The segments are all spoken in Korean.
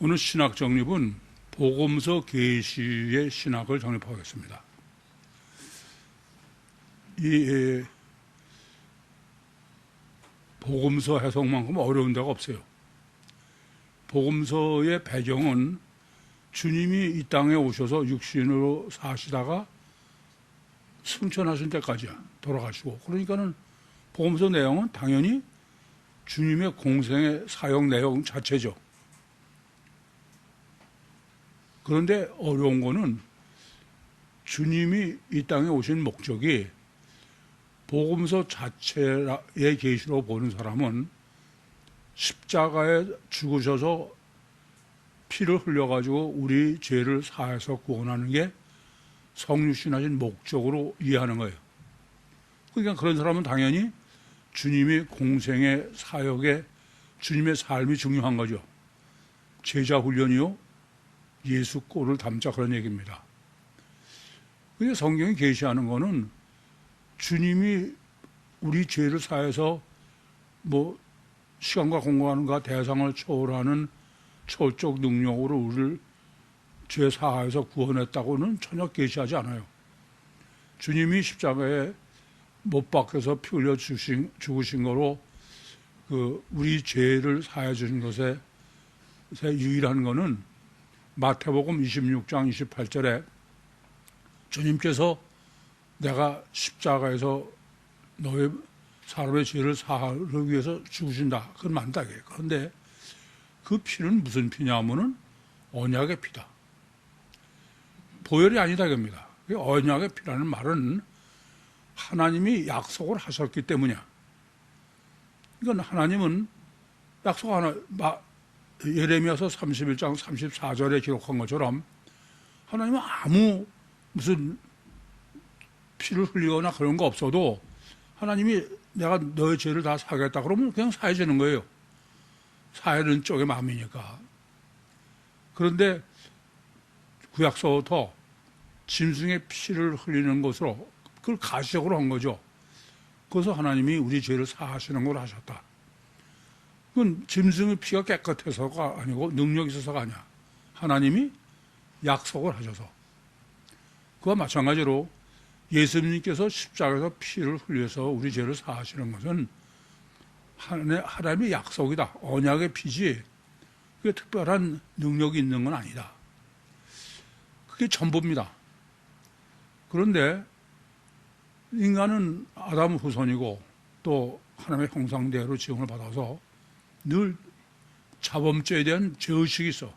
오늘 신학 정립은 복음서 계시의 신학을 정립하겠습니다. 이 복음서 해석만큼 어려운 데가 없어요. 복음서의 배경은 주님이 이 땅에 오셔서 육신으로 사시다가 승천하신 때까지야, 돌아가시고. 그러니까는 복음서 내용은 당연히 주님의 공생의 사역 내용 자체죠. 그런데 어려운 거는 주님이 이 땅에 오신 목적이 복음서 자체의 계시로 보는 사람은 십자가에 죽으셔서 피를 흘려가지고 우리 죄를 사해서 구원하는 게 성육신하신 목적으로 이해하는 거예요. 그러니까 그런 사람은 당연히 주님이 공생의 사역에 주님의 삶이 중요한 거죠. 제자 훈련이요, 예수 꼴을 담자, 그런 얘기입니다. 그게 성경이 계시하는 거는 주님이 우리 죄를 사해서 뭐 시간과 공간과 대상을 초월하는 초적 능력으로 우리를 죄 사하에서 구원했다고는 전혀 계시하지 않아요. 주님이 십자가에 못 박혀서 피 흘려 죽으신 거로 우리 죄를 사해 주신 것에 유일한 거는 마태복음 26장 28절에 주님께서 내가 십자가에서 너의 사람의 죄를 사하기 위해서 죽으신다, 그건 맞다. 그런데 그 피는 무슨 피냐면은 언약의 피다. 보혈이 아니다 이겁니다. 언약의 피라는 말은 하나님이 약속을 하셨기 때문이야. 이건 하나님은 약속 하나, 예레미야서 31장 34절에 기록한 것처럼 하나님은 아무 무슨 피를 흘리거나 그런 거 없어도 하나님이 내가 너의 죄를 다 사하겠다 그러면 그냥 사해지는 거예요. 사해는 쪽의 마음이니까. 그런데 구약서부터 짐승의 피를 흘리는 것으로 그걸 가시적으로 한 거죠. 그래서 하나님이 우리 죄를 사하시는 걸 하셨다. 그건 짐승의 피가 깨끗해서가 아니고 능력이 있어서가 아니야. 하나님이 약속을 하셔서. 그와 마찬가지로 예수님께서 십자가에서 피를 흘려서 우리 죄를 사하시는 것은 하나님의 약속이다. 언약의 피지 그게 특별한 능력이 있는 건 아니다. 그게 전부입니다. 그런데 인간은 아담 후손이고 또 하나님의 형상대로 지음을 받아서 늘 자범죄에 대한 죄의식이 있어.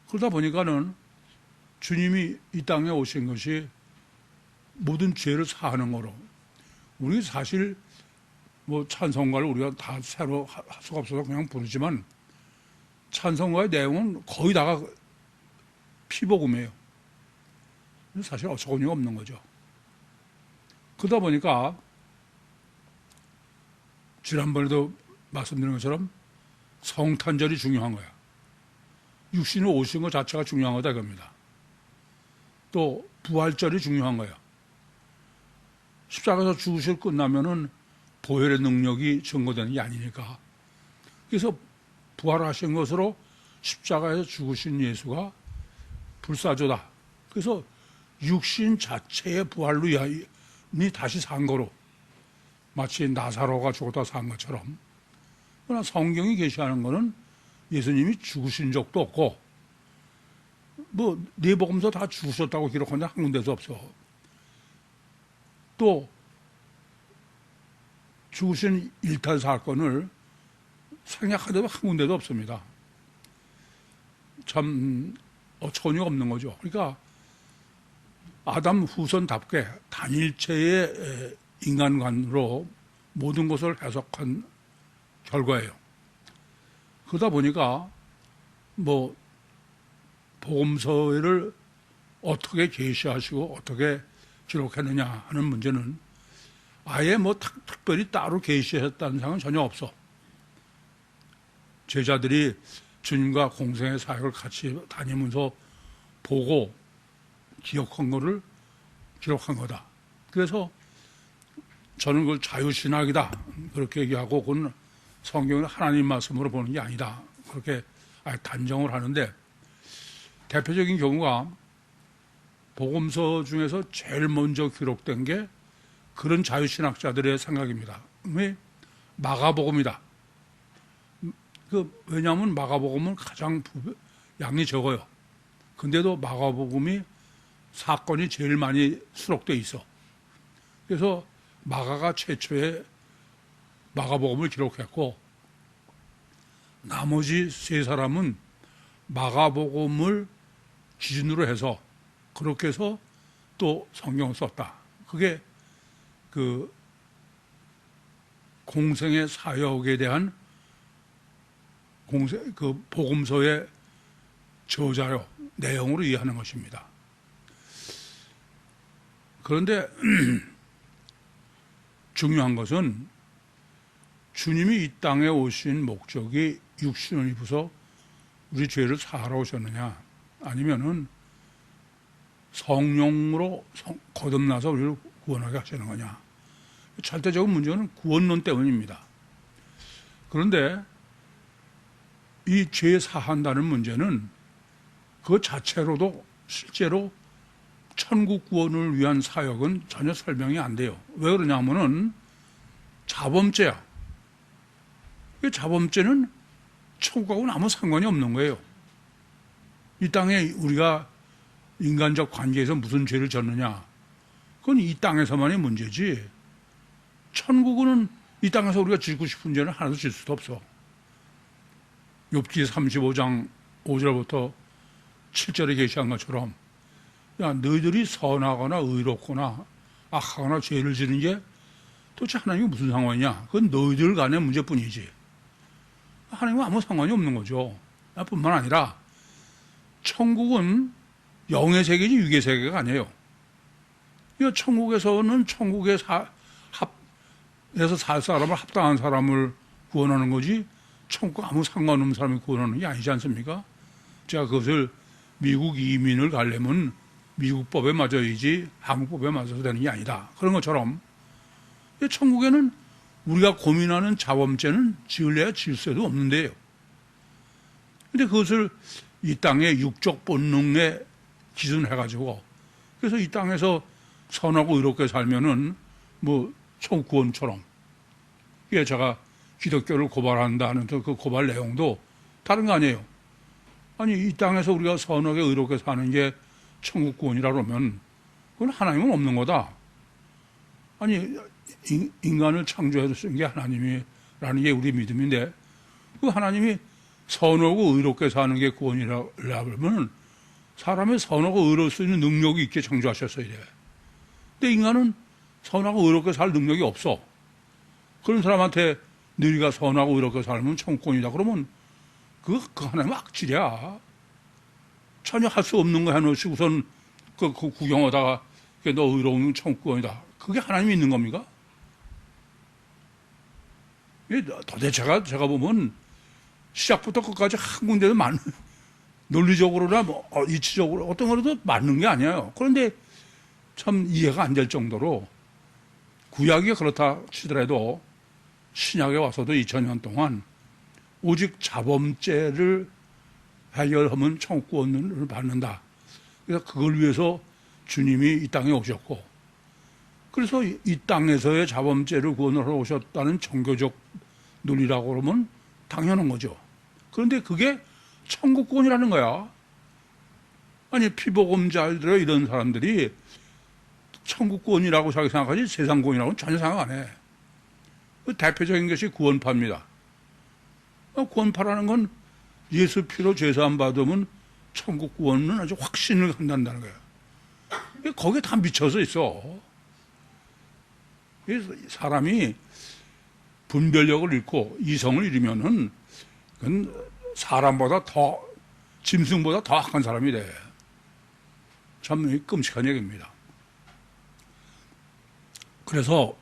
그러다 보니까는 주님이 이 땅에 오신 것이 모든 죄를 사하는 거로. 우리 사실 뭐 찬송가를 우리가 다 새로 할 수가 없어서 그냥 부르지만 찬송가의 내용은 거의 다가 피복음이에요. 사실 어처구니가 없는 거죠. 그러다 보니까 지난번에도 말씀드린 것처럼 성탄절이 중요한 거야. 육신으로 오신 것 자체가 중요한 거다 이겁니다. 또 부활절이 중요한 거예요. 십자가에서 죽으실 끝나면은 보혈의 능력이 증거되는 게 아니니까. 그래서 부활하신 것으로 십자가에서 죽으신 예수가 불사조다. 그래서 육신 자체의 부활로 이 다시 산 거로, 마치 나사로가 죽었다 산 것처럼. 그러나 성경이 계시하는 것은 예수님이 죽으신 적도 없고, 뭐 네 복음서 다 죽으셨다고 기록한 데 한 군데도 없어. 또 죽으신 일탈 사건을 생략한 데도 한 군데도 없습니다. 참 어처구니가 없는 거죠. 그러니까 아담 후손답게 단일체의 인간관으로 모든 것을 해석한 결과예요. 그러다 보니까 뭐 복음서를 어떻게 계시하시고 어떻게 기록했느냐 하는 문제는 아예 뭐 특별히 따로 계시했다는 사항은 전혀 없어. 제자들이 주님과 공생의 사역을 같이 다니면서 보고 기억한 거를 기록한 거다. 그래서 저는 그걸 자유신학이다 그렇게 얘기하고, 그건 성경을 하나님 말씀으로 보는 게 아니다 그렇게 단정을 하는데 대표적인 경우가 복음서 중에서 제일 먼저 기록된 게 그런 자유신학자들의 생각입니다. 마가복음이다. 왜냐하면 마가복음은 가장 양이 적어요. 근데도 마가복음이 사건이 제일 많이 수록돼 있어. 그래서 마가가 최초에 마가복음을 기록했고 나머지 세 사람은 마가복음을 기준으로 해서 그렇게 해서 또 성경을 썼다. 그게 그 공생의 사역에 대한 그 복음서의 저자요 내용으로 이해하는 것입니다. 그런데 중요한 것은 주님이 이 땅에 오신 목적이 육신을 입어서 우리 죄를 사하러 오셨느냐 아니면은 성령으로 거듭나서 우리를 구원하게 하시는 거냐. 절대적인 문제는 구원론 때문입니다. 그런데 이 죄 사한다는 문제는 그 자체로도 실제로 천국 구원을 위한 사역은 전혀 설명이 안 돼요. 왜 그러냐면은 자범죄야. 이 자범죄는 천국하고는 아무 상관이 없는 거예요. 이 땅에 우리가 인간적 관계에서 무슨 죄를 졌느냐. 그건 이 땅에서만의 문제지. 천국은 이 땅에서 우리가 짓고 싶은 죄는 하나도 질 수도 없어. 욥기 35장 5절부터 7절에 계시한 것처럼 야 너희들이 선하거나 의롭거나 악하거나 죄를 지는 게 도대체 하나님이 무슨 상관이냐. 그건 너희들 간의 문제뿐이지. 하나님은 아무 상관이 없는 거죠. 뿐만 아니라 천국은 영의 세계지 육의 세계가 아니에요. 천국에서는 천국에서 살 사람을 합당한 사람을 구원하는 거지 천국 아무 상관없는 사람을 구원하는 게 아니지 않습니까? 제가 그것을 미국 이민을 가려면 미국 법에 맞아야지 한국 법에 맞아서 되는 게 아니다. 그런 것처럼 천국에는 우리가 고민하는 자범죄는 지을래야 지을 수도 없는데요. 근데 그것을 이 땅의 육적 본능에 기준해가지고 그래서 이 땅에서 선하고 의롭게 살면은 뭐 천국 구원처럼 이게 제가 기독교를 고발한다는 그 고발 내용도 다른 거 아니에요. 아니 이 땅에서 우리가 선하게 의롭게 사는 게 천국 구원이라 그러면 그건 하나님은 없는 거다. 아니 인간을 창조해서 쓴 게 하나님이라는 게 우리 믿음인데 그 하나님이 선하고 의롭게 사는 게 구원이라 그러면 사람의 선하고 의로울 수 있는 능력이 있게 창조하셨어야 돼. 근데 인간은 선하고 의롭게 살 능력이 없어. 그런 사람한테 너희가 선하고 의롭게 살면 천국권이다. 그러면 그 하나님은 악질이야. 전혀 할 수 없는 거 해놓으시고선 그 구경하다가 너 의로운 천국권이다. 그게 하나님이 있는 겁니까? 도대체가 제가 보면 시작부터 끝까지 한 군데도 논리적으로나 뭐 이치적으로 어떤 거라도 맞는 게 아니에요. 그런데 참 이해가 안 될 정도로 구약이 그렇다 치더라도 신약에 와서도 2000년 동안 오직 자범죄를 해결하면 천국구원을 받는다. 그래서 그걸 위해서 주님이 이 땅에 오셨고 그래서 이 땅에서의 자범죄를 구원을 하러 오셨다는 종교적 논리라고 그러면 당연한 거죠. 그런데 그게 천국구원이라는 거야. 아니 피복음자들 이런 사람들이 천국구원이라고 자기 생각하지 세상구원이라고는 전혀 생각 안 해. 그 대표적인 것이 구원파입니다. 구원파라는 건 예수 피로 죄사함 받으면 천국구원은 아주 확신을 한다는 거야. 거기에 다 미쳐서 있어. 사람이 분별력을 잃고 이성을 잃으면은 그건 사람보다 더 짐승보다 더 악한 사람이 돼. 참 끔찍한 얘기입니다. 그래서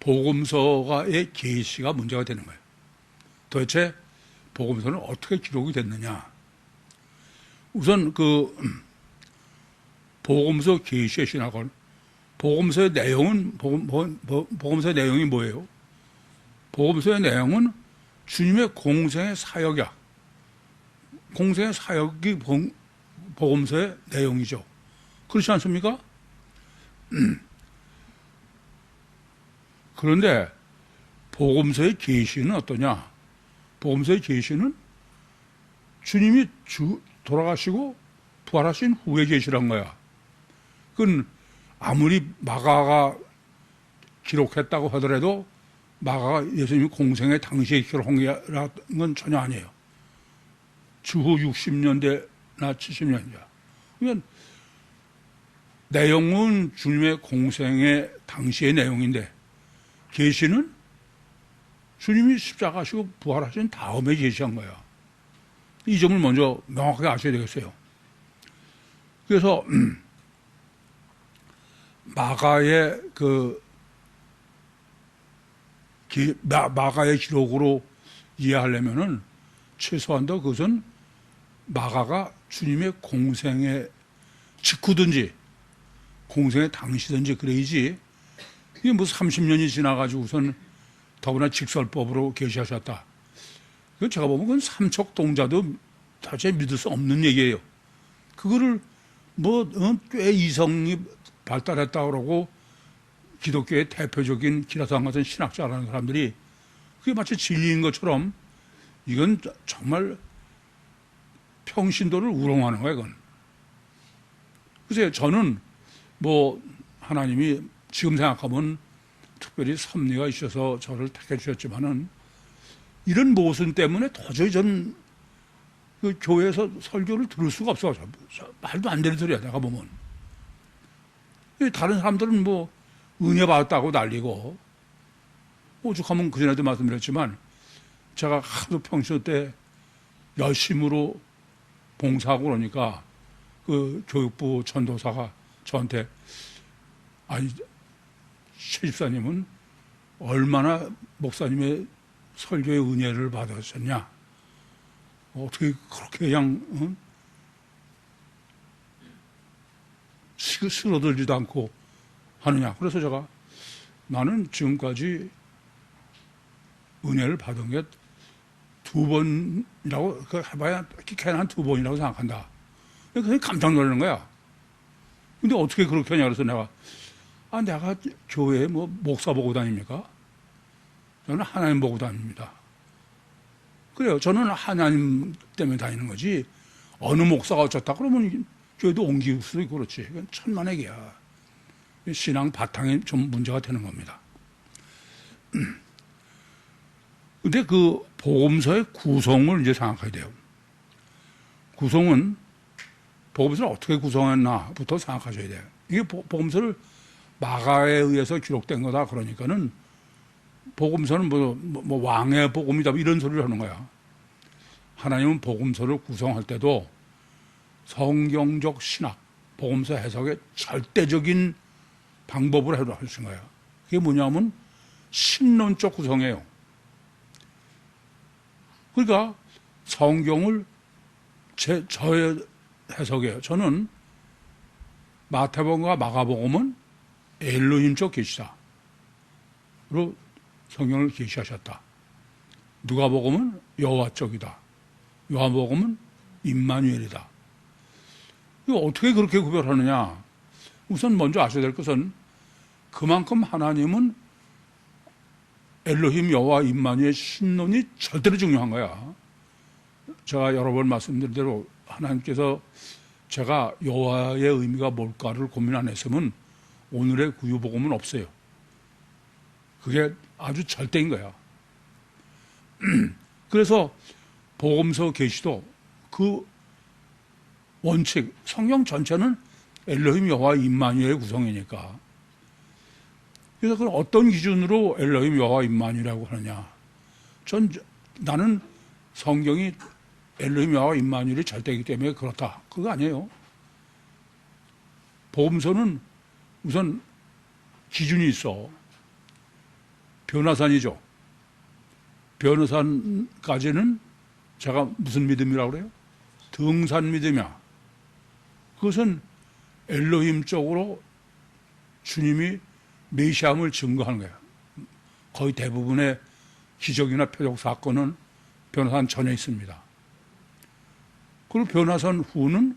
복음서의 계시가 문제가 되는 거예요. 도대체 복음서는 어떻게 기록이 됐느냐? 우선 그 복음서 계시의 신학은 복음서의 내용은 복음서의 내용이 뭐예요? 복음서의 내용은 주님의 공생의 사역이야. 공생의 사역이 복음서의 내용이죠. 그렇지 않습니까? 그런데 복음서의 계시는 어떠냐? 복음서의 계시는 주님이 돌아가시고 부활하신 후에 계시란 거야. 그건 아무리 마가가 기록했다고 하더라도 마가가 예수님이 공생의 당시에 기록한 건 전혀 아니에요. 주후 60년대나 70년대야. 그러면 내용은 주님의 공생의 당시의 내용인데 계시는 주님이 십자가시고 부활하신 다음에 계시한 거야. 이 점을 먼저 명확하게 아셔야 되겠어요. 그래서 마가의 마가의 기록으로 이해하려면은 최소한도 그것은 마가가 주님의 공생의 직후든지 공생의 당시든지 그래야지 이게 뭐 30년이 지나가지고선 더구나 직설법으로 계시하셨다. 제가 보면 그건 삼척동자도 도대체 믿을 수 없는 얘기예요. 그거를 꽤 이성이 발달했다 그러고 기독교의 대표적인 기라상 같은 신학자라는 사람들이 그게 마치 진리인 것처럼 이건 정말 평신도를 우롱하는 거예요, 그건. 그래서 저는 하나님이 지금 생각하면 특별히 섭리가 있어서 저를 택해 주셨지만은 이런 모순 때문에 도저히 전 그 교회에서 설교를 들을 수가 없어. 말도 안 되는 소리야, 내가 보면. 다른 사람들은 은혜 받았다고 난리고, 오죽하면 그전에도 말씀드렸지만, 제가 하도 평소 때 열심으로 봉사하고 그러니까, 그 교육부 전도사가 저한테, 최 집사님은 얼마나 목사님의 설교의 은혜를 받으셨냐? 어떻게 그렇게 그냥 쓰러들지도 않고 하느냐? 그래서 제가 나는 지금까지 은혜를 받은 게 2번이라고 해봐야 기캐는 한 2번이라고 생각한다. 그래서 깜짝 놀라는 거야. 근데 어떻게 그렇게 하냐? 그래서 내가 교회에 목사 보고 다닙니까? 저는 하나님 보고 다닙니다. 그래요. 저는 하나님 때문에 다니는 거지. 어느 목사가 어쩌다 그러면 교회도 옮길 수도 있고 그렇지. 그건 천만에게야. 신앙 바탕에 좀 문제가 되는 겁니다. 근데 그 복음서의 구성을 이제 생각해야 돼요. 구성은 복음서를 어떻게 구성했나부터 생각하셔야 돼요. 이게 복음서를 마가에 의해서 기록된 거다 그러니까는 복음서는 왕의 복음이다 이런 소리를 하는 거야. 하나님은 복음서를 구성할 때도 성경적 신학, 복음서 해석의 절대적인 방법을 하신 거야. 그게 뭐냐면 신론적 구성이에요. 그러니까 성경을 저의 해석이에요. 저는 마태복음과 마가복음은 엘로힘적 계시다로 성경을 계시하셨다. 누가복음은 여호와적이다. 요한복음은 임마누엘이다. 이거 어떻게 그렇게 구별하느냐? 우선 먼저 아셔야 될 것은 그만큼 하나님은 엘로힘 여호와 임마누엘 신론이 절대로 중요한 거야. 제가 여러 번 말씀드린 대로 하나님께서 제가 여호와의 의미가 뭘까를 고민 안 했으면 오늘의 구유복음은 없어요. 그게 아주 절대인 거야. 그래서 복음서 계시도 그 원칙, 성경 전체는 엘로힘 여호와 임마누엘 구성이니까. 그래서 그걸 어떤 기준으로 엘로힘 여호와 임마누엘이라고 하느냐? 나는 성경이 엘로힘 여호와 임마누엘이 절대이기 때문에 그렇다. 그거 아니에요. 복음서는 우선 기준이 있어. 변화산이죠. 변화산까지는 제가 무슨 믿음이라고 그래요? 등산 믿음이야. 그것은 엘로힘 쪽으로 주님이 메시아임을 증거하는 거예요. 거의 대부분의 기적이나 표적 사건은 변화산 전에 있습니다. 그리고 변화선 후는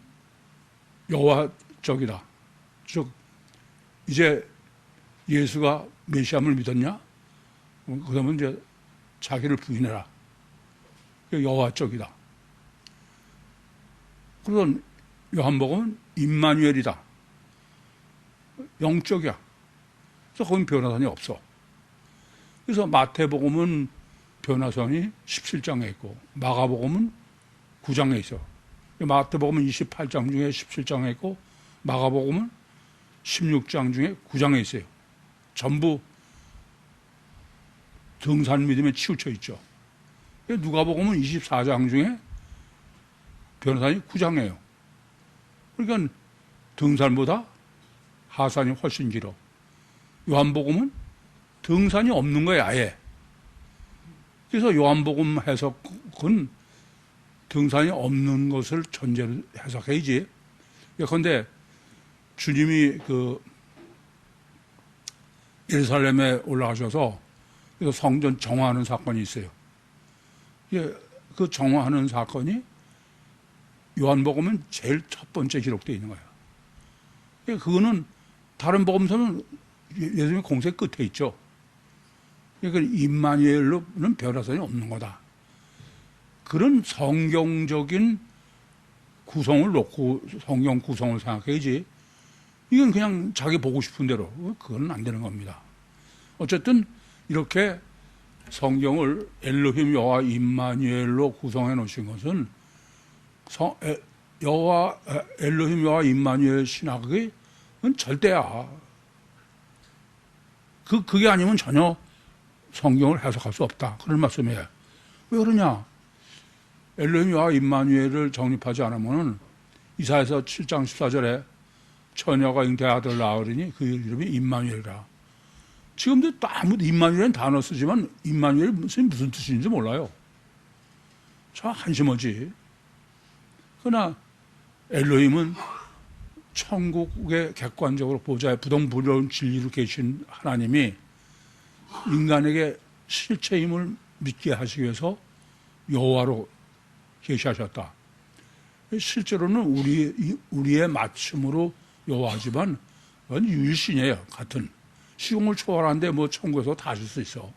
여호와 쪽이다. 즉 이제 예수가 메시아임을 믿었냐? 그러면 이제 자기를 부인해라. 여호와 쪽이다. 그런 요한복음은 임마누엘이다. 영적이야. 그래서 거긴 변화선이 없어. 그래서 마태복음은 변화선이 17장에 있고 마가복음은 9장에 있어. 마태복음은 28장 중에 17장에 있고 마가복음은 16장 중에 9장에 있어요. 전부 등산 믿음에 치우쳐 있죠. 누가복음은 24장 중에 변화산이 9장이에요. 그러니까 등산보다 하산이 훨씬 길어. 요한복음은 등산이 없는 거예요, 아예. 그래서 요한복음 해석은 등산이 없는 것을 전제로 해석해야지. 그런데 주님이 예루살렘에 올라가셔서 그래서 성전 정화하는 사건이 있어요. 그 정화하는 사건이 요한복음은 제일 첫 번째 기록되어 있는 거예요. 그거는 다른 복음서는 예수님의 공세 끝에 있죠. 그러니까 임마누엘로는 변화선이 없는 거다. 그런 성경적인 구성을 놓고 성경 구성을 생각해야지. 이건 그냥 자기 보고 싶은 대로 그건 안 되는 겁니다. 어쨌든 이렇게 성경을 엘로힘 여호와 임마누엘로 구성해 놓으신 것은 엘로힘 여호와 임마누엘 신학은 절대야. 그게 아니면 전혀 성경을 해석할 수 없다. 그런 말씀이에요. 왜 그러냐? 엘로힘 여호와 임마누엘을 정립하지 않으면은 이사야서 7장 14절에 처녀가 잉태 아들 낳으리니 그 이름이 임마누엘이라. 지금도 아무 임마누엘은 단어 쓰지만 임마누엘 무슨 뜻인지 몰라요. 참 한심하지. 그러나 엘로힘은 천국의 객관적으로 보좌에 부동부러운 진리로 계신 하나님이 인간에게 실체임을 믿게 하시기 위해서 여호와로 계시하셨다. 실제로는 우리의 맞춤으로 여호와지만 그건 유일신이에요. 같은 시공을 초월하는데 뭐 천국에서 다 하실 수 있어.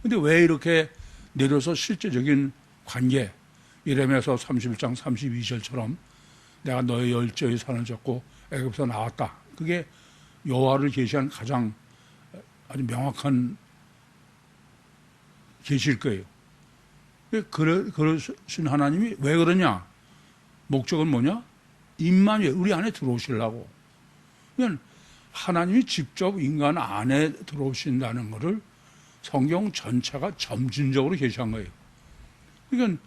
근데 왜 이렇게 내려서 실제적인 관계, 예레미야서 31장 32절처럼 내가 너의 열조의 산을 젓고 애굽에서 나왔다. 그게 여호와를 계시한 가장 아주 명확한 계시일 거예요. 그러신 하나님이 왜 그러냐? 목적은 뭐냐? 임마누엘, 우리 안에 들어오시려고. 그러니까 하나님이 직접 인간 안에 들어오신다는 것을 성경 전체가 점진적으로 계시한 거예요. 그러니까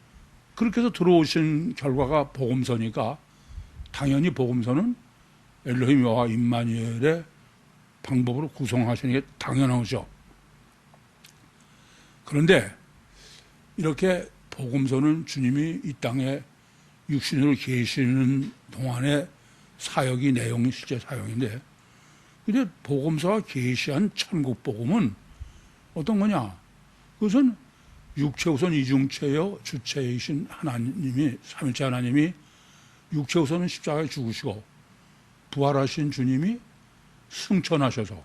그렇게 해서 들어오신 결과가 복음서니까 당연히 복음서는 엘로힘 여호와 임마누엘의 방법으로 구성하시는 게 당연하죠. 그런데 이렇게 복음서는 주님이 이 땅에 육신으로 계시는 동안의 사역이 내용이 실제 사역인데, 근데 복음서가 계시한 천국 복음은 어떤 거냐? 그것은 육체 우선 이중체여 주체이신 하나님이, 삼일체 하나님이 육체 우선은 십자가에 죽으시고 부활하신 주님이 승천하셔서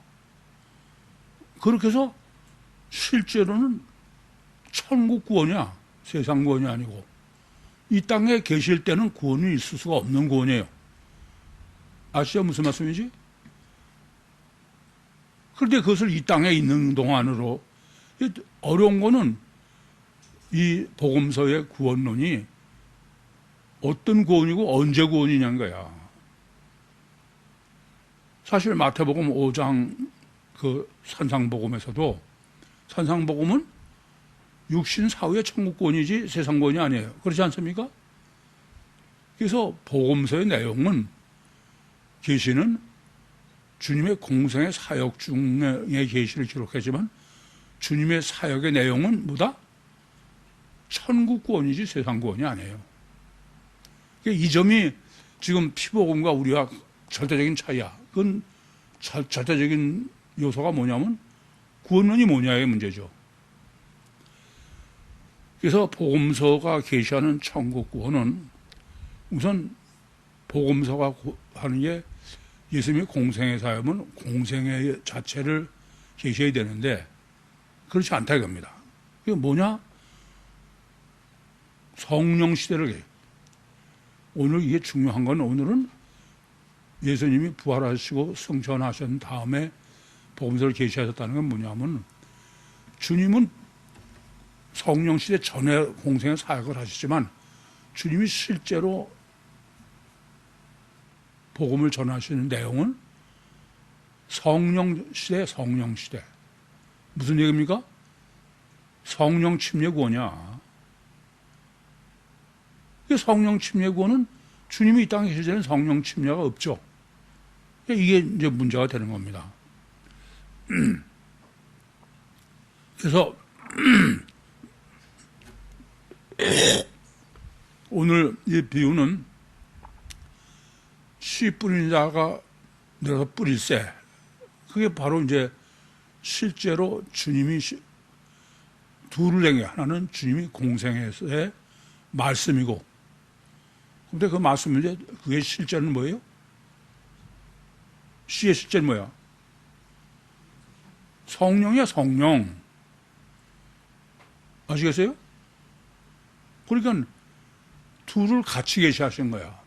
그렇게 해서 실제로는 천국 구원이야. 세상 구원이 아니고 이 땅에 계실 때는 구원이 있을 수가 없는 구원이에요. 아시죠? 무슨 말씀이지? 그런데 그것을 이 땅에 있는 동안으로, 어려운 거는 이 복음서의 구원론이 어떤 구원이고 언제 구원이냐는 거야. 사실 마태복음 5장 그 산상복음에서도 산상복음은 육신 사후의 천국 구원이지 세상 구원이 아니에요. 그렇지 않습니까? 그래서 복음서의 내용은 계시는 주님의 공생의 사역 중의 계시를 기록하지만 주님의 사역의 내용은 뭐다? 천국 구원이지 세상 구원이 아니에요. 이 점이 지금 피복음과 우리와 절대적인 차이야. 그건 절대적인 요소가 뭐냐면 구원론이 뭐냐의 문제죠. 그래서 복음서가 계시하는 천국 구원은 우선 복음서가 하는 게 예수님이 공생의 사역은 공생의 자체를 계셔야 되는데 그렇지 않다 이겁니다. 그게 뭐냐? 성령 시대를 계셔. 오늘 이게 중요한 건 오늘은 예수님이 부활하시고 승천하신 다음에 복음서를 계시하셨다는 건 뭐냐면 주님은 성령 시대 전에 공생의 사역을 하시지만 주님이 실제로 복음을 전하시는 내용은 성령 시대, 성령 시대. 무슨 얘기입니까? 성령 침례 구원이야. 성령 침례 구원은 주님이 이 땅에 계실 때는 성령 침례가 없죠. 이게 이제 문제가 되는 겁니다. 그래서 오늘 이 비유는 씨 뿌리는 자가 내려서 뿌릴새. 그게 바로 이제 실제로 주님이 둘을 행해. 하나는 주님이 공생에서의 말씀이고, 근데 그 말씀인데 그게 실제는 뭐예요? 씨의 실제는 뭐야? 성령이야, 성령. 아시겠어요? 그러니까 둘을 같이 계시하신 거야.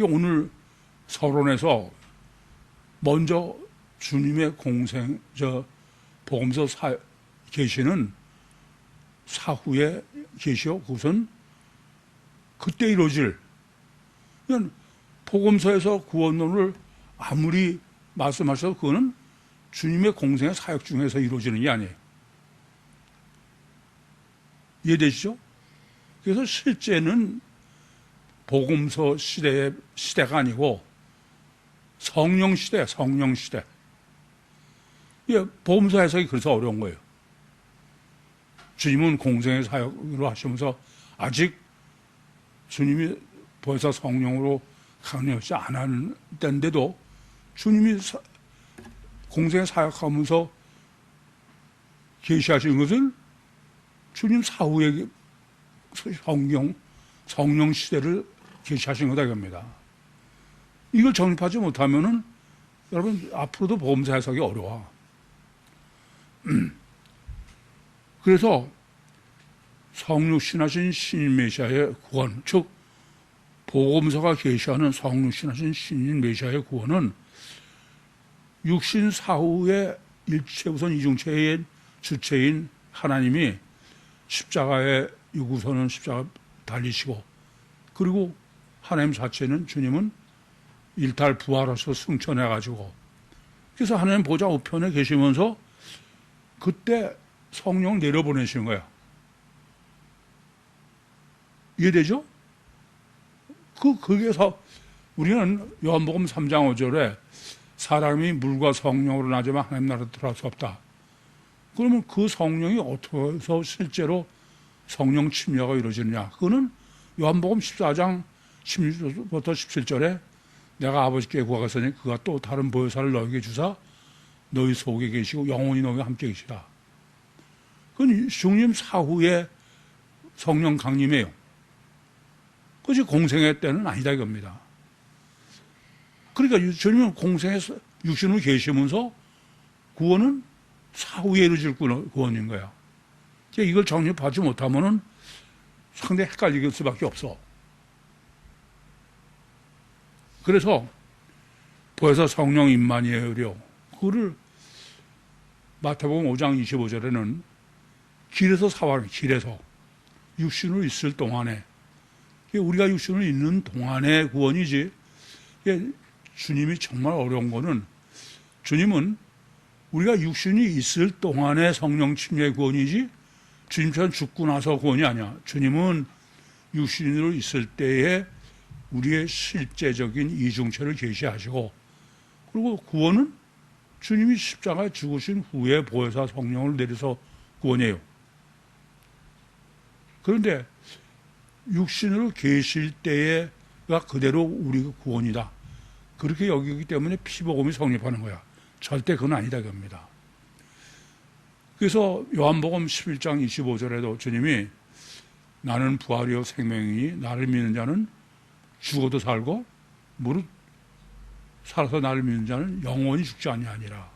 오늘 서론에서 먼저 주님의 공생, 복음서 계시는 사후에 계시오. 그것은 그때 이루어질. 복음서에서 구원론을 아무리 말씀하셔도 그거는 주님의 공생의 사역 중에서 이루어지는 게 아니에요. 이해되시죠? 그래서 실제는 복음서 시대가 아니고 성령 시대, 성령 시대. 예, 복음서 해석이 그래서 어려운 거예요. 주님은 공생의 사역으로 하시면서 아직 주님이 벌써 성령으로 강림하지 않았는데도 주님이 공생의 사역하면서 계시하신 것은 주님 사후에 성령 시대를 계시하신 거다 이겁니다. 이걸 정립하지 못하면은 여러분 앞으로도 복음서 해석이 어려워. 그래서 성육신하신 신인 메시아의 구원, 즉 복음서가 계시하는 성육신하신 신인 메시아의 구원은 육신 사후의 일체 우선 이중체의 주체인 하나님이 십자가에 유구선은 십자가 달리시고, 그리고 하나님 자체는 주님은 일탈 부활하셔서 승천해가지고, 그래서 하나님 보좌 우편에 계시면서 그때 성령 내려보내시는 거야. 이해되죠? 거기에서 우리는 요한복음 3장 5절에 사람이 물과 성령으로 나지만 하나님 나라에 들어갈 수 없다. 그러면 그 성령이 어떻게 해서 실제로 성령 침례가 이루어지느냐? 그거는 요한복음 14장 16절부터 17절에 내가 아버지께 구하겠으니 그가 또 다른 보혜사를 너에게 주사 너희 속에 계시고 영원히 너희와 함께 계시라. 그건 주님 사후에 성령 강림이에요. 그것이 공생의 때는 아니다 이겁니다. 그러니까 주님은 공생에서 육신으로 계시면서 구원은 사후에 이루어질 구원인 거야. 이걸 정립하지 못하면은 상당히 헷갈릴 수밖에 없어. 그래서 보혜사 성령 임마누엘이요. 그거를 마태복음 5장 25절에는 길에서 사와는 길에서 육신으로 있을 동안에, 우리가 육신으로 있는 동안의 구원이지. 주님이 정말 어려운 거는 주님은 우리가 육신이 있을 동안의 성령 침례 구원이지 주님처럼 죽고 나서 구원이 아니야. 주님은 육신으로 있을 때에 우리의 실제적인 이중체를 계시하시고, 그리고 구원은 주님이 십자가에 죽으신 후에 보혜사 성령을 내려서 구원해요. 그런데 육신으로 계실 때가 그대로 우리가 구원이다. 그렇게 여기기 때문에 피복음이 성립하는 거야. 절대 그건 아니다 겁니다. 그래서 요한복음 11장 25절에도 주님이 나는 부활이요 생명이니 나를 믿는 자는 죽어도 살고 무릇 살아서 나를 믿는 자는 영원히 죽지 아니하니라.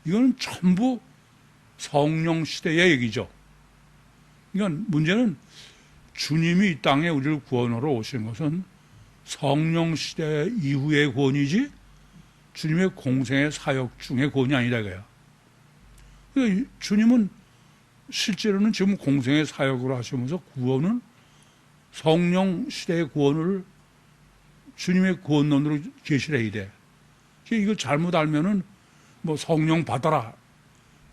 이거는 전부 성령 시대의 얘기죠. 그러니까 문제는 주님이 이 땅에 우리를 구원하러 오신 것은 성령 시대 이후의 구원이지 주님의 공생의 사역 중의 구원이 아니다 이거야. 그러니까 주님은 실제로는 지금 공생의 사역으로 하시면서 구원은 성령 시대의 구원을 주님의 구원론으로 계시를 해야 돼. 이걸 잘못 알면은 뭐 성령 받아라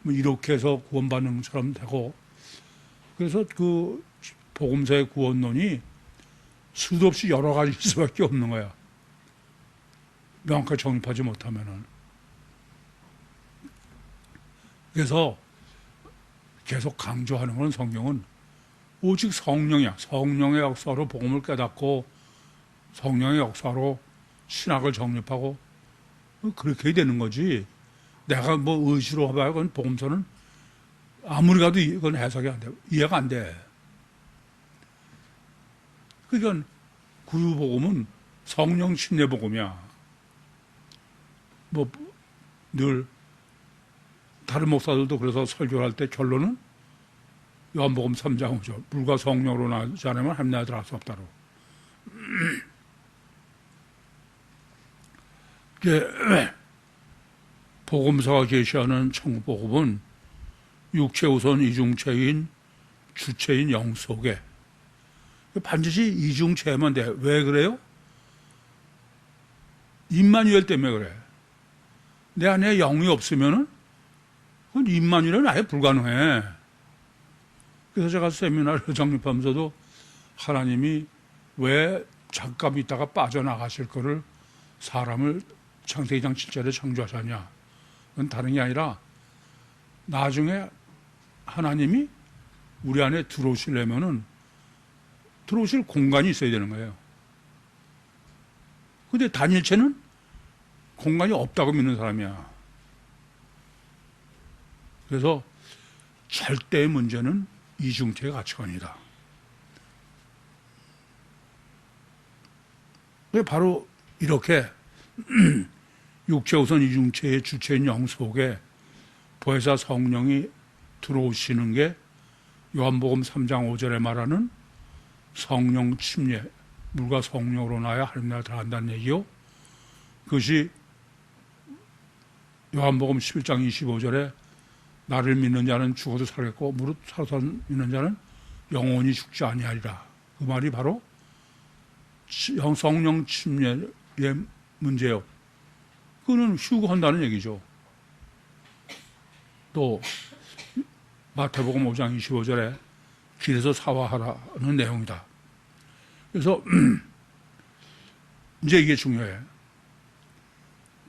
뭐 이렇게 해서 구원받는 것처럼 되고, 그래서 그 복음서의 구원론이 수도 없이 여러 가지일 수밖에 없는 거야. 명확하게 정립하지 못하면은. 그래서 계속 강조하는 건 성경은 오직 성령이야. 성령의 역사로 복음을 깨닫고 성령의 역사로 신학을 정립하고 그렇게 해야 되는 거지. 내가 뭐 의지로 해봐야 그건 복음서는 아무리 가도 이건 해석이 안 돼. 이해가 안 돼. 그러니까 구유복음은 성령 침례 복음이야. 뭐 늘 다른 목사들도 그래서 설교를 할 때 결론은 요한복음 3장 5절 물과 성령으로 나지 않으면 하나님 나라에 들어갈 수 없다로. 복음서가 계시하는 천국복음은 육체 우선 이중체인 주체인 영 속에 반드시 이중체만 돼. 왜 그래요? 임마누엘 때문에 그래. 내 안에 영이 없으면은 그건 임마누엘은 아예 불가능해. 그래서 제가 세미나를 정립하면서도 하나님이 왜 잠깐 있다가 빠져나가실 거를 사람을 창세기 2장 7절에 창조하셨냐. 그건 다른 게 아니라 나중에 하나님이 우리 안에 들어오시려면은 들어오실 공간이 있어야 되는 거예요. 근데 단일체는 공간이 없다고 믿는 사람이야. 그래서 절대의 문제는 이중체의 가치관이다. 바로 이렇게 육체 우선 이중체의 주체인 영 속에 보혜사 성령이 들어오시는 게 요한복음 3장 5절에 말하는 성령 침례, 물과 성령으로 나야 하나님 나라에 들어간다는 얘기요. 그것이 요한복음 11장 25절에 나를 믿는 자는 죽어도 살겠고 무릇 살아서 믿는 자는 영원히 죽지 아니하리라. 그 말이 바로 성령 침례의 문제요. 그거는 휴거한다는 얘기죠. 또 마태복음 5장 25절에 길에서 사화하라는 내용이다. 그래서 이제 이게 중요해.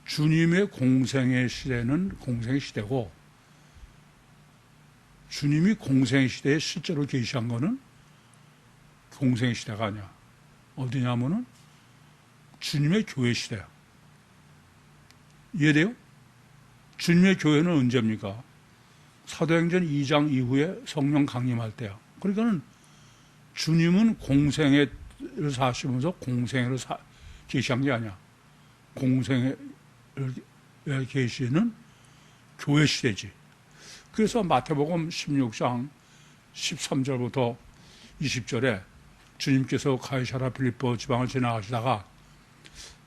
주님의 공생의 시대는 공생의 시대고 주님이 공생의 시대에 실제로 계시한 거는 공생의 시대가 아니야. 어디냐면은 주님의 교회 시대야. 이해돼요? 주님의 교회는 언제입니까? 사도행전 2장 이후에 성령 강림할 때야. 그러니까는 주님은 공생을 사시면서 공생을 계시한 게 아니야. 공생을 계시는 교회 시대지. 그래서 마태복음 16장 13절부터 20절에 주님께서 가이사랴 빌립보 지방을 지나가시다가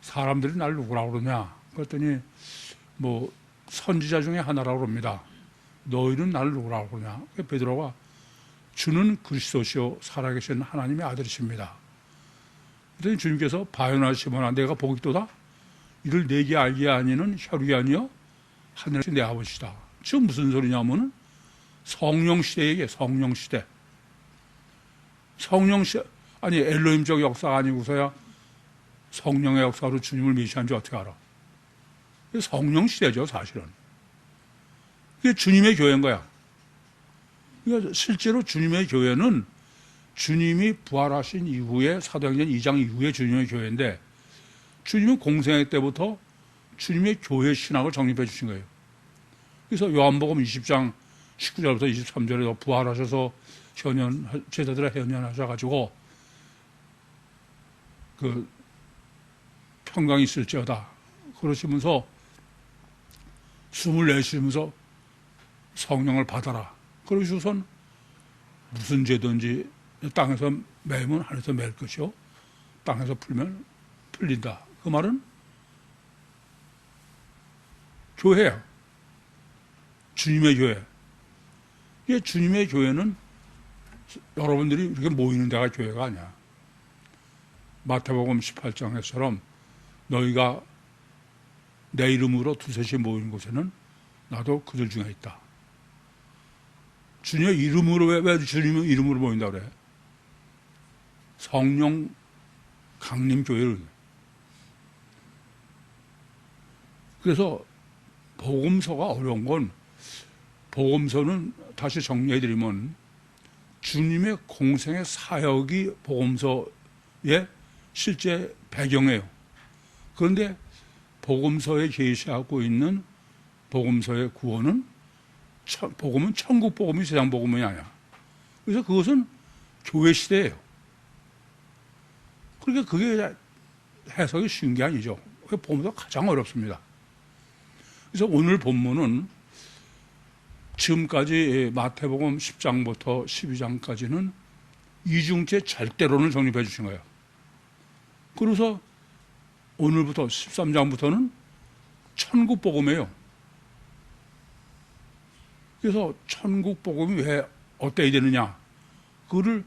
사람들이 날 누구라고 그러냐? 그랬더니 뭐 선지자 중에 하나라고 그럽니다. 너희는 나를 누구라고 그러냐? 베드로가 주는 그리스도시요 살아계신 하나님의 아들이십니다. 그랬더니 주님께서 바요나 시몬아 내가 복이 있도다. 이를 내게 알게 아니는 혈육이 아니요 하늘에서 내 아버지다. 지금 무슨 소리냐면은 성령 시대 얘기해. 성령 시대. 성령 시대 아니 엘로힘적 역사가 아니고서야 성령의 역사로 주님을 메시한지 어떻게 알아? 성령 시대죠 사실은. 그게 주님의 교회인 거야. 그러니까 실제로 주님의 교회는 주님이 부활하신 이후에 사도행전 2장 이후에 주님의 교회인데 주님은 공생애 때부터 주님의 교회 신학을 정립해 주신 거예요. 그래서 요한복음 20장 19절부터 23절에 부활하셔서 제자들의 현현하셔가지고 그 평강이 있을지어다 그러시면서 숨을 내쉬면서 성령을 받아라. 그러시고선 무슨 죄든지 땅에서 매면 하늘에서 맬 것이요 땅에서 풀면 풀린다. 그 말은 교회야. 주님의 교회. 이게 주님의 교회는 여러분들이 이렇게 모이는 데가 교회가 아니야. 마태복음 18장에처럼 너희가 내 이름으로 두셋이 모이는 곳에는 나도 그들 중에 있다. 주님의 이름으로 왜 주님의 이름으로 모인다 그래? 성령 강림 교회를. 그래서 복음서가 어려운 건 복음서는 다시 정리해드리면 주님의 공생의 사역이 복음서의 실제 배경이에요. 그런데 복음서에 계시하고 있는 복음서의 구원은 복음은 천국 복음이 세상 복음이 아니야. 그래서 그것은 교회 시대예요. 그러니까 그게 해석이 쉬운 게 아니죠. 그게 복음서 가장 어렵습니다. 그래서 오늘 본문은 지금까지 마태복음 10장부터 12장까지는 이중죄 절대론을 정립해 주신 거예요. 그래서 오늘부터 13장부터는 천국 복음이에요. 그래서 천국 복음이 왜 어때야 되느냐? 그거를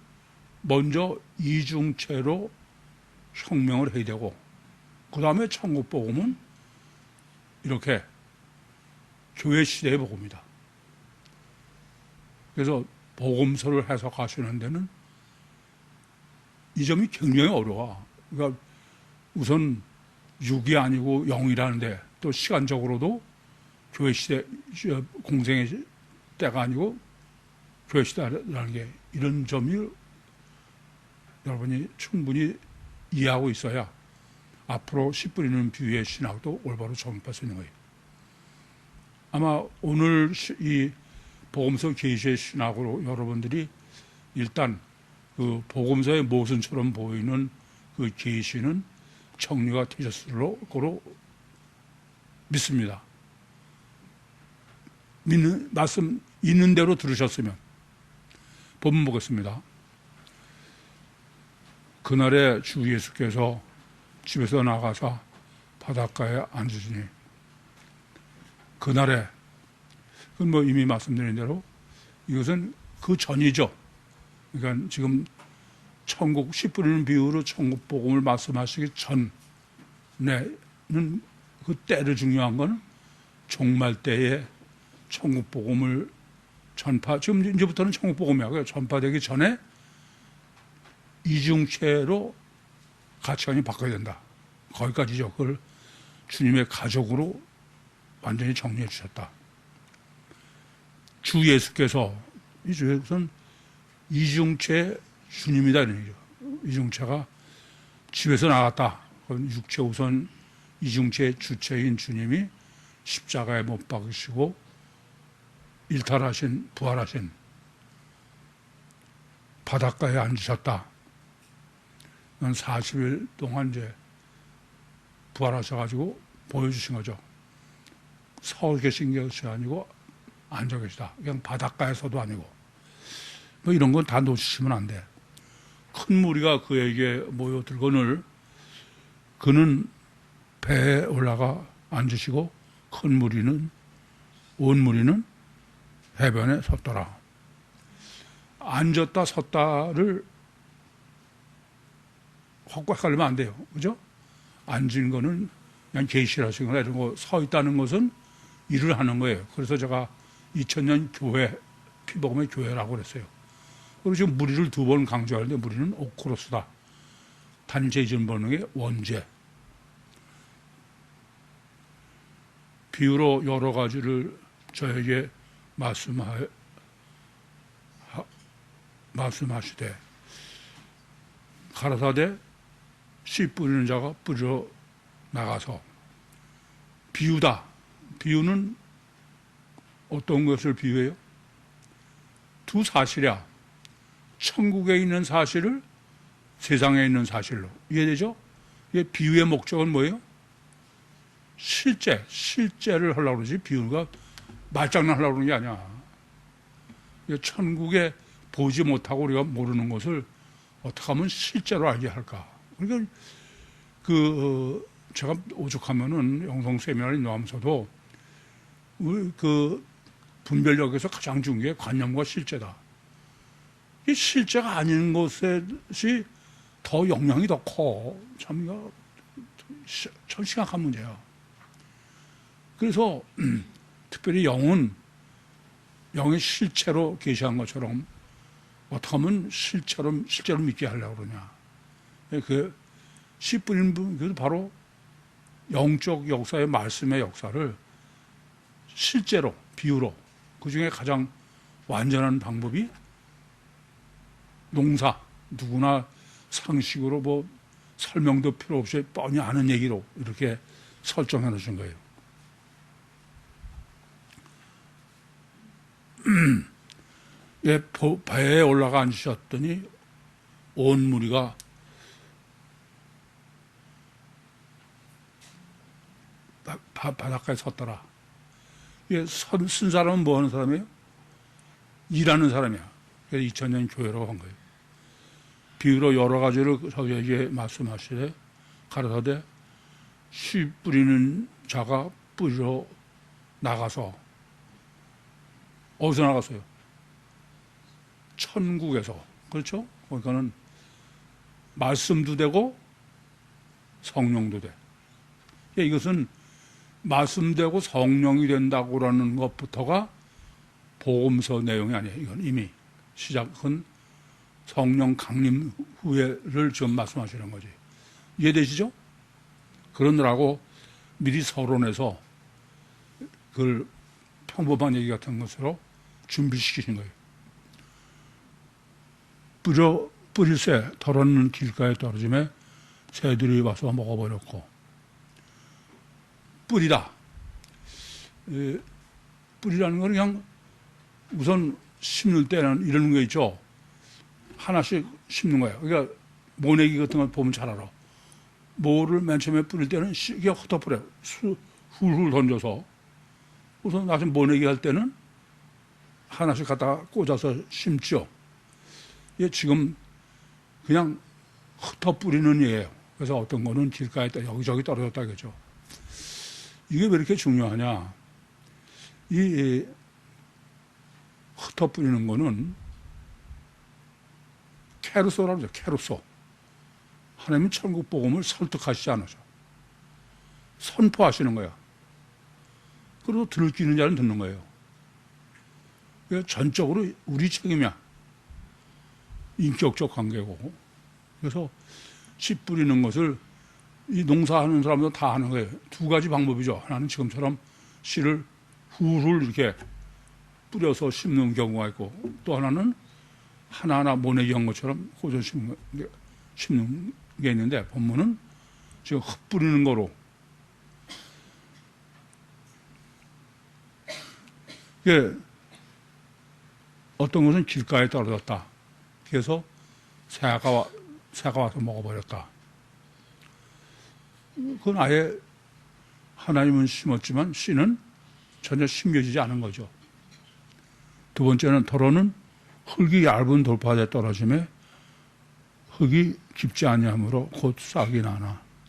먼저 이중죄로 혁명을 해야 되고 그 다음에 천국 복음은 이렇게 교회 시대의 복음이다. 그래서 복음서를 해석하시는 데는 이 점이 굉장히 어려워. 그러니까 우선 6이 아니고 0이라는데 또 시간적으로도 교회 시대 공생의 때가 아니고 교회 시대라는 게 이런 점이 여러분이 충분히 이해하고 있어야 앞으로 씨 뿌리는 비유의 신학도 올바로 정립할 수 있는 거예요. 아마 오늘 이 복음서 계시의 신학으로 여러분들이 일단 그 복음서의 모순처럼 보이는 그 계시는 정리가 되셨을 거로 믿습니다. 믿는 말씀 있는 대로 들으셨으면 본문 보겠습니다. 그날에 주 예수께서 집에서 나가사 바닷가에 앉으시니 그날에 그건 뭐 이미 말씀드린 대로 이것은 그 전이죠. 그러니까 지금 천국 씨 뿌리는 비유로 천국 복음을 말씀하시기 전에는 그 때를 중요한 건 종말 때에 천국 복음을 지금 이제부터는 천국 복음이야. 전파되기 전에 이중체로 가치관이 바꿔야 된다. 거기까지죠. 그걸 주님의 가족으로 완전히 정리해 주셨다. 주 예수께서 이 주 예수는 이중체 주님이다 이런 얘기죠. 이중체가 집에서 나갔다. 육체 우선 이중체 주체인 주님이 십자가에 못 박으시고 일탈하신 부활하신 바닷가에 앉으셨다. 40일 동안 이제 부활하셔가지고 보여주신 거죠. 서 계신 것이 아니고 앉아 계시다. 그냥 바닷가에서도 아니고. 뭐 이런 건 다 놓치시면 안 돼. 큰 무리가 그에게 모여들거늘 그는 배에 올라가 앉으시고 큰 무리는 온 무리는 해변에 섰더라. 앉았다 섰다를 헛헷갈리면 안 돼요. 그죠? 앉은 거는 그냥 계시하신 거나 이런 거 서 있다는 것은 일을 하는 거예요. 그래서 제가 2000년 교회, 피복음의 교회라고 그랬어요. 그리고 지금 무리를 2번 강조하는데 무리는 오크로스다. 단체 이전 번역의 원제. 비유로 여러 가지를 저에게 말씀하시되 가라사대 씨 뿌리는 자가 뿌려 나가서 비유다. 비유는 어떤 것을 비유해요? 두 사실이야. 천국에 있는 사실을 세상에 있는 사실로. 이해되죠? 이게 비유의 목적은 뭐예요? 실제를 하려고 그러지, 비유가 말장난 하려고 그러는 게 아니야. 천국에 보지 못하고 우리가 모르는 것을 어떻게 하면 실제로 알게 할까. 그러니까, 제가 오죽하면은 영성 세미나를 인도하면서도 그 분별력에서 가장 중요한 게 관념과 실제다. 이 실제가 아닌 것이 더 영향이 더 커. 참, 이거 참 심각한 문제야. 그래서 특별히 영의 실체로 계시한 것처럼 어떻게 하면 실제로 믿게 하려고 그러냐. 그 씨 뿌리는 분, 그래서 바로 영적 역사의 말씀의 역사를 실제로, 비유로, 그 중에 가장 완전한 방법이 농사, 누구나 상식으로 뭐 설명도 필요 없이 뻔히 아는 얘기로 이렇게 설정해 놓으신 거예요. 예, 배에 올라가 앉으셨더니 온 무리가 바닷가에 섰더라. 예, 쓴 사람은 뭐 하는 사람이에요? 일하는 사람이야. 그래서 2000년 교회라고 한 거예요. 비유로 여러 가지를 저에게 말씀하시되 가라사대 씨 뿌리는 자가 뿌리러 나가서 어디서 나갔어요? 천국에서. 그렇죠? 그러니까는 말씀도 되고 성령도 돼. 예, 이것은 말씀되고 성령이 된다고라는 것부터가 복음서 내용이 아니에요. 이건 이미 시작은 성령 강림 후에를 지금 말씀하시는 거지. 이해되시죠? 그러느라고 미리 서론에서 그걸 평범한 얘기 같은 것으로 준비시키신 거예요. 뿌릴새 덜었는 길가에 떨어짐에 새들이 와서 먹어버렸고. 뿌리다. 뿌리라는 건 그냥 우선 심는 때는 이런 거 있죠. 하나씩 심는 거예요. 그러니까 모내기 같은 거 보면 잘 알아. 모를 맨 처음에 뿌릴 때는 이게 흩어뿌려요. 훌훌 던져서. 우선 나중에 모내기 할 때는 하나씩 갖다가 꽂아서 심죠. 이게 지금 그냥 흩어뿌리는 예예요. 그래서 어떤 거는 길가에 여기저기 떨어졌다 그러죠. 이게 왜 이렇게 중요하냐. 이 흩어뿌리는 거는 케루소라고 하죠. 케루소. 하나님은 천국 복음을 설득하시지 않으셔. 선포하시는 거야. 그리고 들을 수 있는 자는 듣는 거예요. 그러니까 전적으로 우리 책임이야. 인격적 관계고. 그래서 씨 뿌리는 것을 이 농사하는 사람도 다 하는 거예요. 두 가지 방법이죠. 하나는 지금처럼 씨를 훌훌 이렇게 뿌려서 심는 경우가 있고, 또 하나는 하나하나 모내기 한 것처럼 꽂아 심는 게 있는데, 본문은 지금 흩뿌리는 거로. 이게 어떤 것은 길가에 떨어졌다. 그래서 새가 와서 먹어버렸다. 그건 아예 하나님은 심었지만 씨는 전혀 심겨지지 않은 거죠. 두 번째는 더러는 흙이 얇은 돌파에 떨어짐에 흙이 깊지 아니하므로 곧 싹이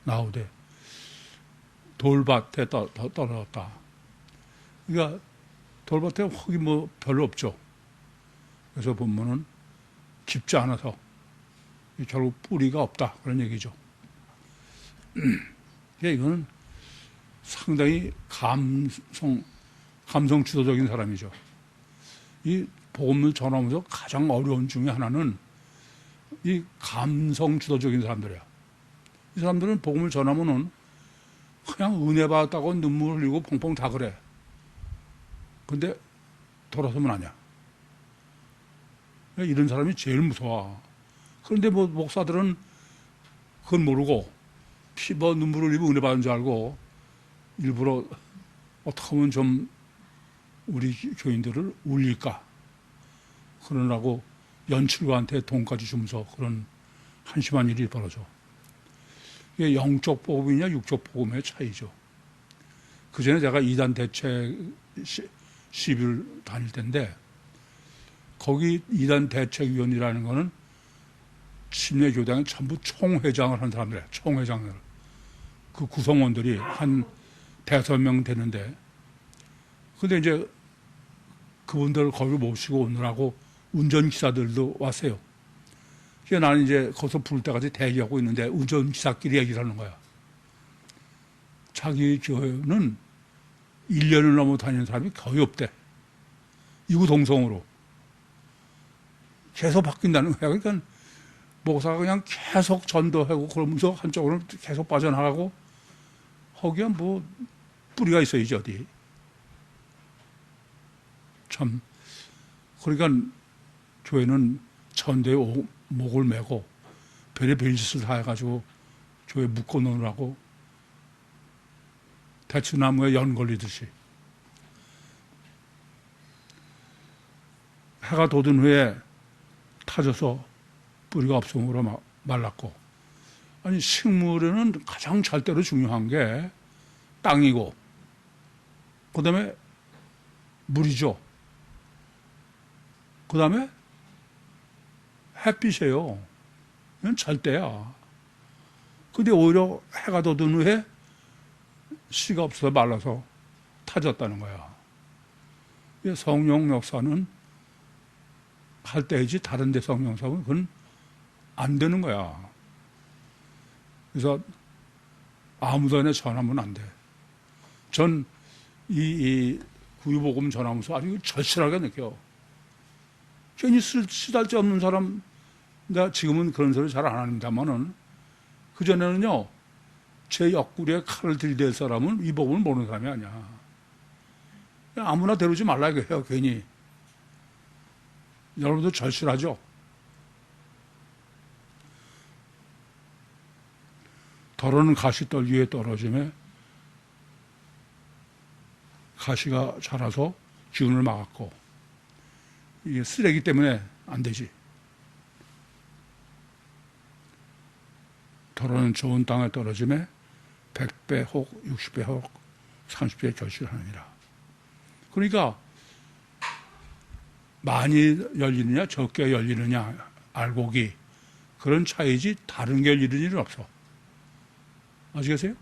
나오되 돌밭에 떨어졌다. 그러니까 돌밭에 흙이 뭐 별로 없죠. 그래서 본문은 깊지 않아서 결국 뿌리가 없다 그런 얘기죠. 이거는 상당히 감성 주도적인 사람이죠. 이 복음을 전하면서 가장 어려운 중에 하나는 이 감성 주도적인 사람들이야. 이 사람들은 복음을 전하면은 그냥 은혜 받았다고 눈물 흘리고 펑펑 다 그래. 근데 돌아서면 아니야. 이런 사람이 제일 무서워. 그런데 뭐 목사들은 그건 모르고 피버 눈물을 흘리고 은혜 받은 줄 알고 일부러 어떻게 하면 좀 우리 교인들을 울릴까 그러라고 연출가한테 돈까지 주면서 그런 한심한 일이 벌어져. 이게 영적 복음이냐 육적 복음의 차이죠. 그 전에 제가 이단 대책 시비를 다닐 때인데 거기 이단 대책위원이라는 거는 침례교당의 전부 총회장을 한 사람들이에요. 총회장을. 그 구성원들이 한 5명 되는데 근데 이제 그분들 거기 모시고 오느라고 운전기사들도 왔어요. 그래서 나는 이제 거기서 부를 때까지 대기하고 있는데 운전기사끼리 얘기를 하는 거야. 자기 교회는 1년을 넘어 다니는 사람이 거의 없대. 이구동성으로. 계속 바뀐다는 거야. 그러니까 목사가 그냥 계속 전도하고 그러면서 한쪽으로 계속 빠져나가고 거기에 뭐 뿌리가 있어야지 어디. 참 그러니까 교회는 천대에 목을 메고 별의별 짓을 다 해가지고 교회 묶어놓으라고 대추나무에 연 걸리듯이. 해가 돋은 후에 타져서 뿌리가 없음으로 말랐고. 아니 식물에는 가장 절대로 중요한 게 땅이고 그 다음에 물이죠. 그 다음에 햇빛이에요. 이건 절대야. 근데 오히려 해가 돋은 후에 씨가 없어서 말라서 타졌다는 거야. 성령 역사는 할 때이지 다른 데 성령 역사는 그건 안 되는 거야. 그래서 아무데나 전하면 안 돼. 전 이 구유복음 전하면서 아주 절실하게 느껴. 괜히 쓰잘데없는 사람, 내가 지금은 그런 소리 잘 안 합니다만은 그전에는요, 제 옆구리에 칼을 들이댈 사람은 이 복음을 모르는 사람이 아니야. 아무나 데려오지 말라 이거예요, 괜히. 여러분도 절실하죠? 더러는 가시떨 위에 떨어짐에 가시가 자라서 기운을 막았고, 이게 쓰레기 때문에 안 되지. 더러는 좋은 땅에 떨어짐에 100배 혹 60배 혹 30배 결실하느니라. 그러니까 많이 열리느냐 적게 열리느냐 알곡이 그런 차이지 다른 게 열리는 일은 없어. 아시겠어요?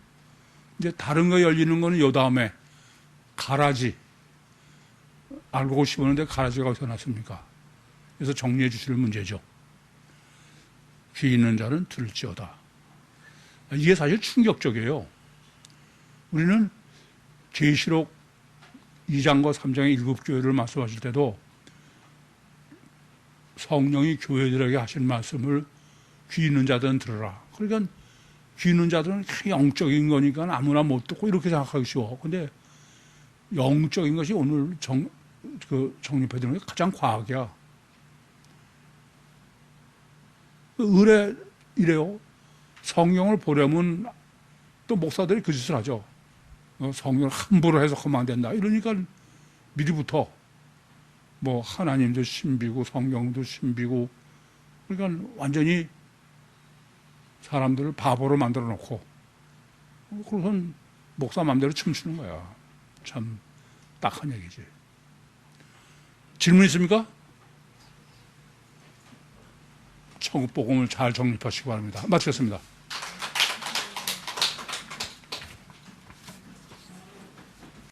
이제 다른 거 열리는 거는 요 다음에 가라지. 알곡을 심었는데 가라지가 어디서 났습니까? 그래서 정리해 주실 문제죠. 귀 있는 자는 들을지어다. 이게 사실 충격적이에요. 우리는 계시록 2장과 3장의 7교회를 말씀하실 때도 성령이 교회들에게 하신 말씀을 귀 있는 자들은 들으라. 그러니까 귀 있는 자들은 영적인 거니까 아무나 못 듣고 이렇게 생각하기 쉬워. 근데 영적인 것이 오늘 정립해 드는 게 가장 과학이야. 의뢰 이래요. 성경을 보려면 또 목사들이 그 짓을 하죠. 성경을 함부로 해석하면 안 된다. 이러니까 미리부터 뭐 하나님도 신비고 성경도 신비고 그러니까 완전히 사람들을 바보로 만들어 놓고 그러선 목사 마음대로 춤추는 거야. 참 딱한 얘기지. 질문 있습니까? 천국복음을 잘 정립하시기 바랍니다. 마치겠습니다.